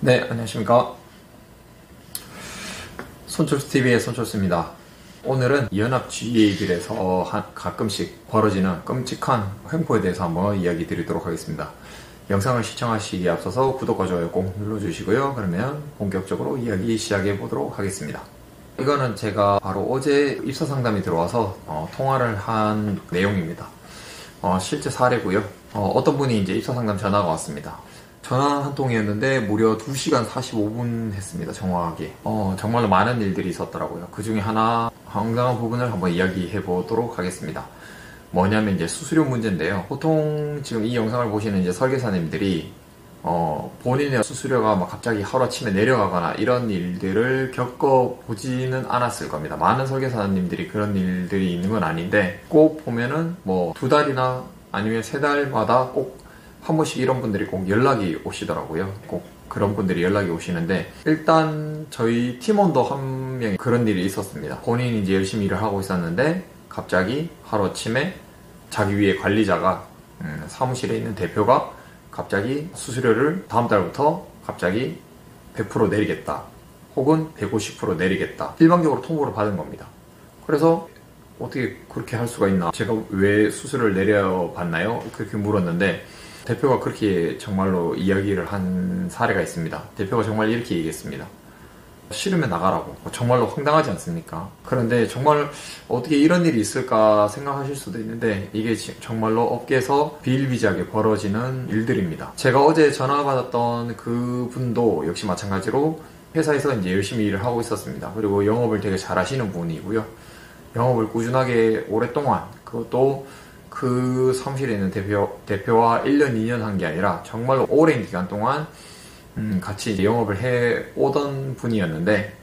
네, 안녕하십니까. 손철수TV의 손철수입니다. 오늘은 연합GA들에서 가끔씩 벌어지는 끔찍한 횡포에 대해서 한번 이야기 드리도록 하겠습니다. 영상을 시청하시기에 앞서서 구독과 좋아요 꼭 눌러주시고요. 그러면 본격적으로 이야기 시작해 보도록 하겠습니다. 이거는 제가 바로 어제 입사 상담이 들어와서 통화를 한 내용입니다. 실제 사례고요. 어떤 분이 이제 입사 상담 전화가 왔습니다. 전화 한 통이었는데 무려 2시간 45분 했습니다. 정확하게. 정말로 많은 일들이 있었더라고요. 그 중에 하나 황당한 부분을 한번 이야기해 보도록 하겠습니다. 뭐냐면 이제 수수료 문제인데요. 보통 지금 이 영상을 보시는 이제 설계사님들이 본인의 수수료가 막 갑자기 하루아침에 내려가거나 이런 일들을 겪어보지는 않았을 겁니다. 많은 설계사님들이 그런 일들이 있는 건 아닌데 꼭 보면은 뭐 2달이나 아니면 3달마다 꼭 한 번씩 이런 분들이 꼭 연락이 오시더라고요. 꼭 그런 분들이 연락이 오시는데, 일단 저희 팀원도 한 명이 그런 일이 있었습니다. 본인이 이제 열심히 일을 하고 있었는데 갑자기 하루아침에 자기 위에 관리자가 사무실에 있는 대표가 갑자기 수수료를 다음 달부터 갑자기 100% 내리겠다 혹은 150% 내리겠다, 일방적으로 통보를 받은 겁니다. 그래서 어떻게 그렇게 할 수가 있나, 제가 왜 수수료를 내려봤나요? 그렇게 물었는데 대표가 그렇게 정말로 이야기를 한 사례가 있습니다. 대표가 정말 이렇게 얘기했습니다. 싫으면 나가라고. 정말로 황당하지 않습니까? 그런데 정말 어떻게 이런 일이 있을까 생각하실 수도 있는데, 이게 정말로 업계에서 비일비재하게 벌어지는 일들입니다. 제가 어제 전화 받았던 그 분도 역시 마찬가지로 회사에서 이제 열심히 일을 하고 있었습니다. 그리고 영업을 되게 잘 하시는 분이고요. 영업을 꾸준하게 오랫동안, 그것도 그 사무실에 있는 대표와 1년, 2년 한 게 아니라 정말로 오랜 기간 동안 같이 이제 영업을 해 오던 분이었는데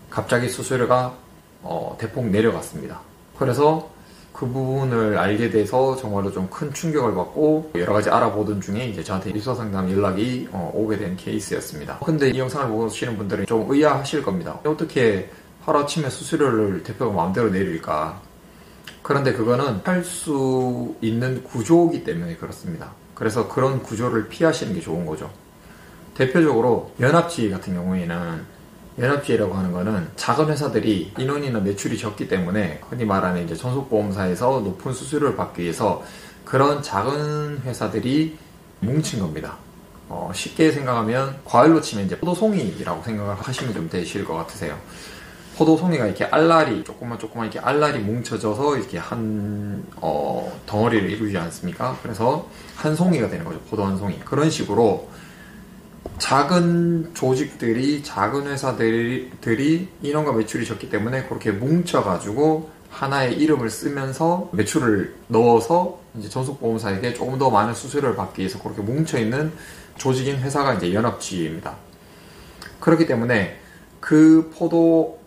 갑자기 수수료가 대폭 내려갔습니다. 그래서 그 부분을 알게 돼서 정말로 좀 큰 충격을 받고 여러 가지 알아보던 중에 이제 저한테 입사 상담 연락이 오게 된 케이스였습니다. 근데 이 영상을 보시는 분들은 좀 의아하실 겁니다. 어떻게 하루아침에 수수료를 대표가 마음대로 내릴까? 그런데 그거는 할 수 있는 구조이기 때문에 그렇습니다. 그래서 그런 구조를 피하시는 게 좋은 거죠. 대표적으로 연합GA 같은 경우에는, 연합GA라고 하는 거는 작은 회사들이 인원이나 매출이 적기 때문에 흔히 말하는 이제 전속보험사에서 높은 수수료를 받기 위해서 그런 작은 회사들이 뭉친 겁니다. 쉽게 생각하면 과일로 치면 이제 포도송이라고 생각을 하시면 좀 되실 것 같으세요. 포도송이가 이렇게 알알이 조그만 이렇게 알알이 뭉쳐져서 이렇게 한 덩어리를 이루지 않습니까? 그래서 한 송이가 되는 거죠. 포도 한 송이. 그런 식으로 작은 조직들이, 작은 회사들이 인원과 매출이 적기 때문에 그렇게 뭉쳐가지고 하나의 이름을 쓰면서 매출을 넣어서 이제 전속보험사에게 조금 더 많은 수수료를 받기 위해서 그렇게 뭉쳐있는 조직인 회사가 이제 연합GA입니다. 그렇기 때문에 그 포도,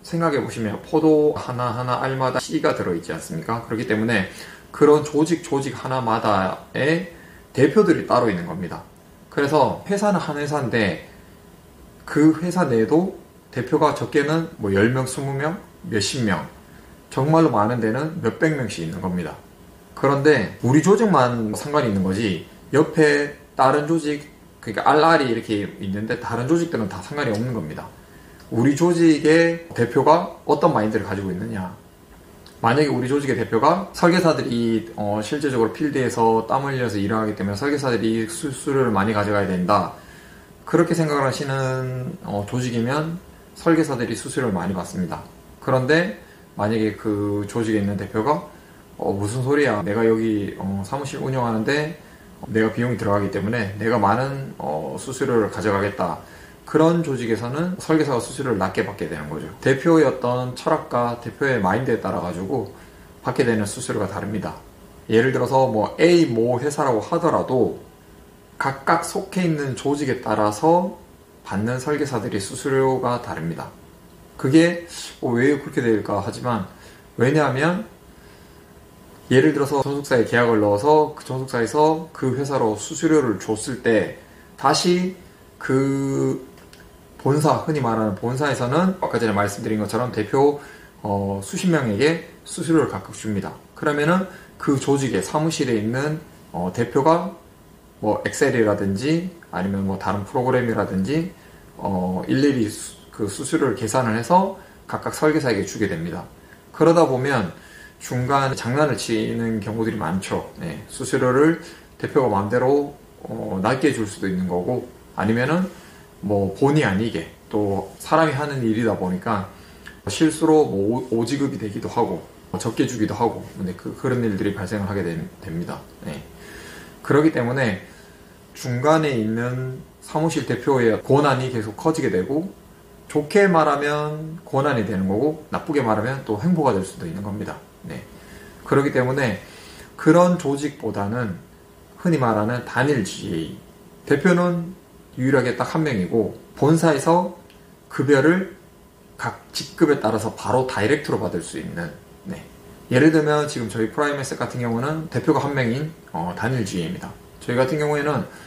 생각해보시면 포도 하나하나 알마다 씨가 들어있지 않습니까? 그렇기 때문에 그런 조직 하나마다의 대표들이 따로 있는 겁니다. 그래서 회사는 한 회사인데 그 회사 내에도 대표가 적게는 뭐 10명, 20명, 몇십 명, 정말로 많은 데는 몇백 명씩 있는 겁니다. 그런데 우리 조직만 상관이 있는 거지 옆에 다른 조직, 그러니까 알알이 이렇게 있는데 다른 조직들은 다 상관이 없는 겁니다. 우리 조직의 대표가 어떤 마인드를 가지고 있느냐. 만약에 우리 조직의 대표가 설계사들이 실제적으로 필드에서 땀 흘려서 일을 하기 때문에 설계사들이 수수료를 많이 가져가야 된다, 그렇게 생각을 하시는 조직이면 설계사들이 수수료를 많이 받습니다. 그런데 만약에 그 조직에 있는 대표가 무슨 소리야, 내가 여기 사무실 운영하는데 내가 비용이 들어가기 때문에 내가 많은 수수료를 가져가겠다, 그런 조직에서는 설계사가 수수료를 낮게 받게 되는 거죠. 대표의 어떤 철학과 대표의 마인드에 따라 가지고 받게 되는 수수료가 다릅니다. 예를 들어서 뭐 A 모 회사라고 하더라도 각각 속해 있는 조직에 따라서 받는 설계사들이 수수료가 다릅니다. 그게 왜 그렇게 될까 하지만, 왜냐하면 예를 들어서 전속사에 계약을 넣어서 그 전속사에서 그 회사로 수수료를 줬을 때 다시 그 본사, 흔히 말하는 본사에서는 아까 전에 말씀드린 것처럼 대표 수십 명에게 수수료를 각각 줍니다. 그러면은 그 조직의 사무실에 있는 대표가 뭐 엑셀이라든지 아니면 뭐 다른 프로그램이라든지 일일이 그 수수료를 계산을 해서 각각 설계사에게 주게 됩니다. 그러다 보면 중간에 장난을 치는 경우들이 많죠. 네, 수수료를 대표가 마음대로 낮게 줄 수도 있는 거고, 아니면은 뭐 본의 아니게 또 사람이 하는 일이다 보니까 실수로 뭐 오지급이 되기도 하고 적게 주기도 하고, 근데 그런 일들이 발생을 하게 됩니다. 네. 그렇기 때문에 중간에 있는 사무실 대표의 권한이 계속 커지게 되고, 좋게 말하면 권한이 되는 거고, 나쁘게 말하면 또 횡포가 될 수도 있는 겁니다. 네. 그렇기 때문에 그런 조직보다는 흔히 말하는 단일 GA, 대표는 유일하게 딱 한 명이고, 본사에서 급여를 각 직급에 따라서 바로 다이렉트로 받을 수 있는, 네. 예를 들면 지금 저희 프라임에셋 같은 경우는 대표가 한 명인 단일 GA입니다. 저희 같은 경우에는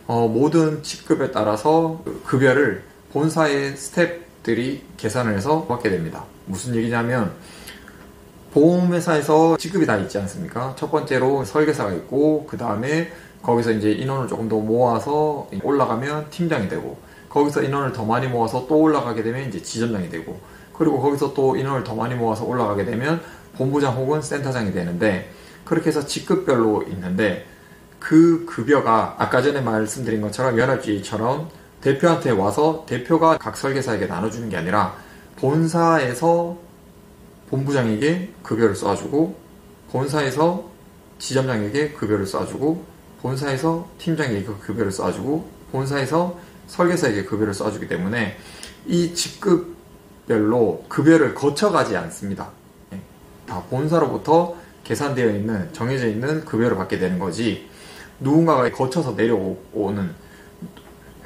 모든 직급에 따라서 급여를 본사의 스태프들이 계산을 해서 받게 됩니다. 무슨 얘기냐면, 보험회사에서 직급이 다 있지 않습니까? 첫 번째로 설계사가 있고, 그 다음에 거기서 이제 인원을 조금 더 모아서 올라가면 팀장이 되고, 거기서 인원을 더 많이 모아서 또 올라가게 되면 이제 지점장이 되고, 그리고 거기서 또 인원을 더 많이 모아서 올라가게 되면 본부장 혹은 센터장이 되는데, 그렇게 해서 직급별로 있는데, 그 급여가 아까 전에 말씀드린 것처럼 연합주의처럼 대표한테 와서 대표가 각 설계사에게 나눠주는 게 아니라 본사에서 본부장에게 급여를 쏴주고, 본사에서 지점장에게 급여를 쏴주고, 본사에서 팀장에게 급여를 쏴주고, 본사에서 설계사에게 급여를 쏴주기 때문에 이 직급별로 급여를 거쳐가지 않습니다. 다 본사로부터 계산되어 있는, 정해져 있는 급여를 받게 되는 거지, 누군가가 거쳐서 내려오는,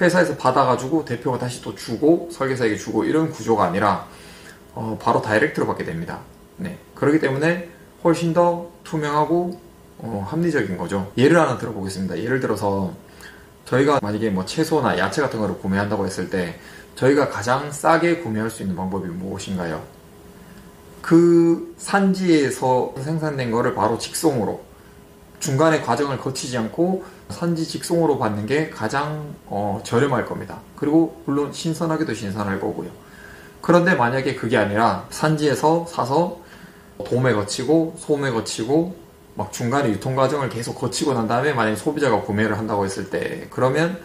회사에서 받아가지고 대표가 다시 또 주고 설계사에게 주고 이런 구조가 아니라 바로 다이렉트로 받게 됩니다. 네. 그렇기 때문에 훨씬 더 투명하고 합리적인 거죠. 예를 하나 들어보겠습니다. 예를 들어서 저희가 만약에 뭐 채소나 야채 같은 거를 구매한다고 했을 때 저희가 가장 싸게 구매할 수 있는 방법이 무엇인가요? 그 산지에서 생산된 거를 바로 직송으로, 중간에 과정을 거치지 않고 산지 직송으로 받는 게 가장 저렴할 겁니다. 그리고 물론 신선하게도 신선할 거고요. 그런데 만약에 그게 아니라 산지에서 사서 도매 거치고 소매 거치고 막 중간에 유통 과정을 계속 거치고 난 다음에 만약에 소비자가 구매를 한다고 했을 때, 그러면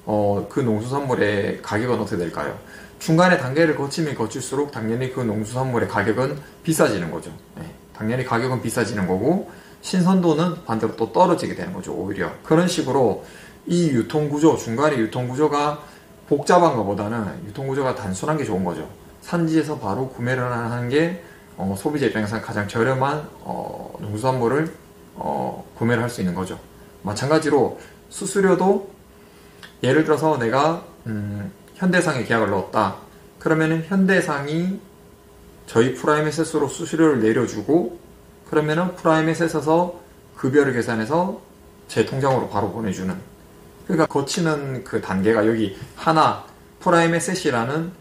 그 농수산물의 가격은 어떻게 될까요? 중간에 단계를 거치면 거칠수록 당연히 그 농수산물의 가격은 비싸지는 거죠. 네, 당연히 가격은 비싸지는 거고, 신선도는 반대로 또 떨어지게 되는 거죠. 오히려 그런 식으로 이 유통구조, 중간에 유통구조가 복잡한 것보다는 유통구조가 단순한 게 좋은 거죠. 산지에서 바로 구매를 하는 게 소비자 입장에서 가장 저렴한 농수산물을 구매를 할 수 있는 거죠. 마찬가지로 수수료도, 예를 들어서 내가 현대상에 계약을 넣었다. 그러면은 현대상이 저희 프라임에셋으로 수수료를 내려주고, 그러면은 프라임에셋에서 급여를 계산해서 제 통장으로 바로 보내주는, 그러니까 거치는 그 단계가 여기 하나, 프라임에셋이라는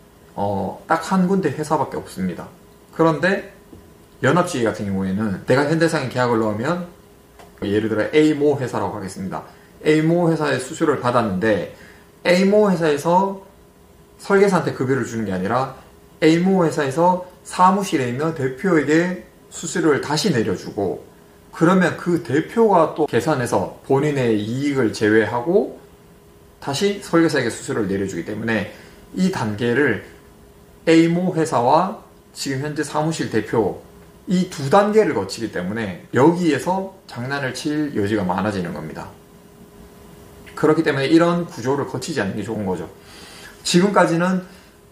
딱 한 군데 회사밖에 없습니다. 그런데 연합GA 같은 경우에는 내가 현대상에 계약을 넣으면, 예를 들어 A모 회사라고 하겠습니다. A모 회사의 수수료를 받았는데 A모 회사에서 설계사한테 급여를 주는 게 아니라 A모 회사에서 사무실에 있는 대표에게 수수료를 다시 내려주고, 그러면 그 대표가 또 계산해서 본인의 이익을 제외하고 다시 설계사에게 수수료를 내려주기 때문에 이 단계를 A모 회사와 지금 현재 사무실 대표, 이 두 단계를 거치기 때문에 여기에서 장난을 칠 여지가 많아지는 겁니다. 그렇기 때문에 이런 구조를 거치지 않는 게 좋은 거죠. 지금까지는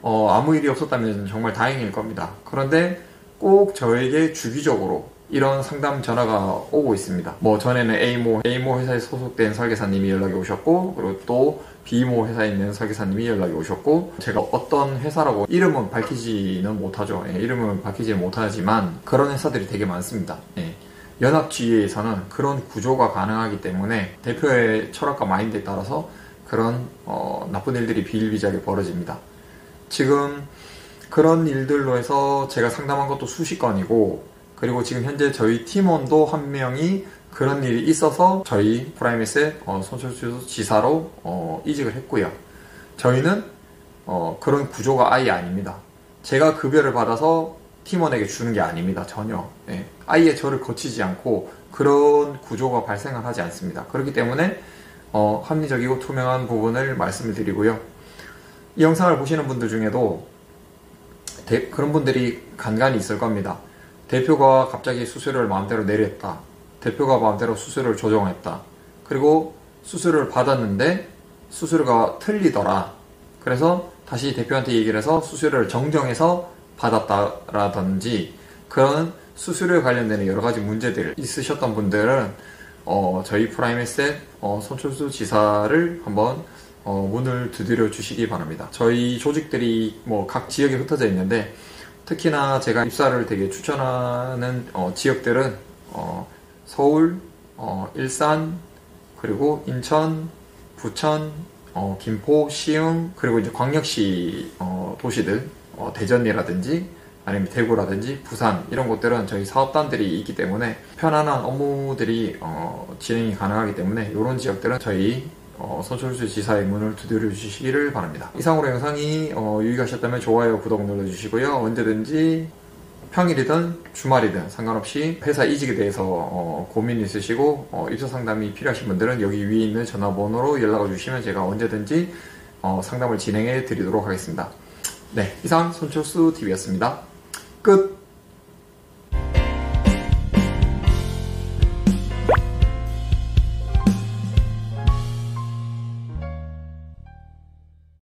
아무 일이 없었다면 정말 다행일 겁니다. 그런데 꼭 저에게 주기적으로 이런 상담 전화가 오고 있습니다. 뭐 전에는 A모 회사에 소속된 설계사님이 연락이 오셨고, 그리고 또 B모 회사에 있는 설계사님이 연락이 오셨고, 제가 어떤 회사라고 이름은 밝히지는 못하죠. 예, 이름은 밝히지는 못하지만 그런 회사들이 되게 많습니다. 예. 연합GA에서는 그런 구조가 가능하기 때문에 대표의 철학과 마인드에 따라서 그런 나쁜 일들이 비일비재하게 벌어집니다. 지금 그런 일들로 해서 제가 상담한 것도 수십 건이고, 그리고 지금 현재 저희 팀원도 한 명이 그런 일이 있어서 저희 프라임에셋 손철수 지사로 이직을 했고요. 저희는 그런 구조가 아예 아닙니다. 제가 급여를 받아서 팀원에게 주는 게 아닙니다. 전혀. 네. 아예 저를 거치지 않고 그런 구조가 발생을 하지 않습니다. 그렇기 때문에 합리적이고 투명한 부분을 말씀을 드리고요. 이 영상을 보시는 분들 중에도 그런 분들이 간간히 있을 겁니다. 대표가 갑자기 수수료를 마음대로 내렸다. 대표가 마음대로 수수료를 조정했다. 그리고 수수료를 받았는데 수수료가 틀리더라. 그래서 다시 대표한테 얘기를 해서 수수료를 정정해서 받았다라든지 그런 수수료에 관련되는 여러 가지 문제들 있으셨던 분들은 저희 프라임에셋 손철수 지사를 한번 문을 두드려 주시기 바랍니다. 저희 조직들이 뭐 각 지역에 흩어져 있는데 특히나 제가 입사를 되게 추천하는 지역들은 서울, 일산, 그리고 인천, 부천, 김포, 시흥, 그리고 이제 광역시 도시들 대전이라든지 아니면 대구라든지 부산 이런 곳들은 저희 사업단들이 있기 때문에 편안한 업무들이 진행이 가능하기 때문에 이런 지역들은 저희 손철수 지사의 문을 두드려 주시기를 바랍니다. 이상으로 영상이 유익하셨다면 좋아요, 구독 눌러주시고요. 언제든지 평일이든 주말이든 상관없이 회사 이직에 대해서 고민이 있으시고 입사 상담이 필요하신 분들은 여기 위에 있는 전화번호로 연락을 주시면 제가 언제든지 상담을 진행해 드리도록 하겠습니다. 네, 이상 손철수 TV였습니다. 끝!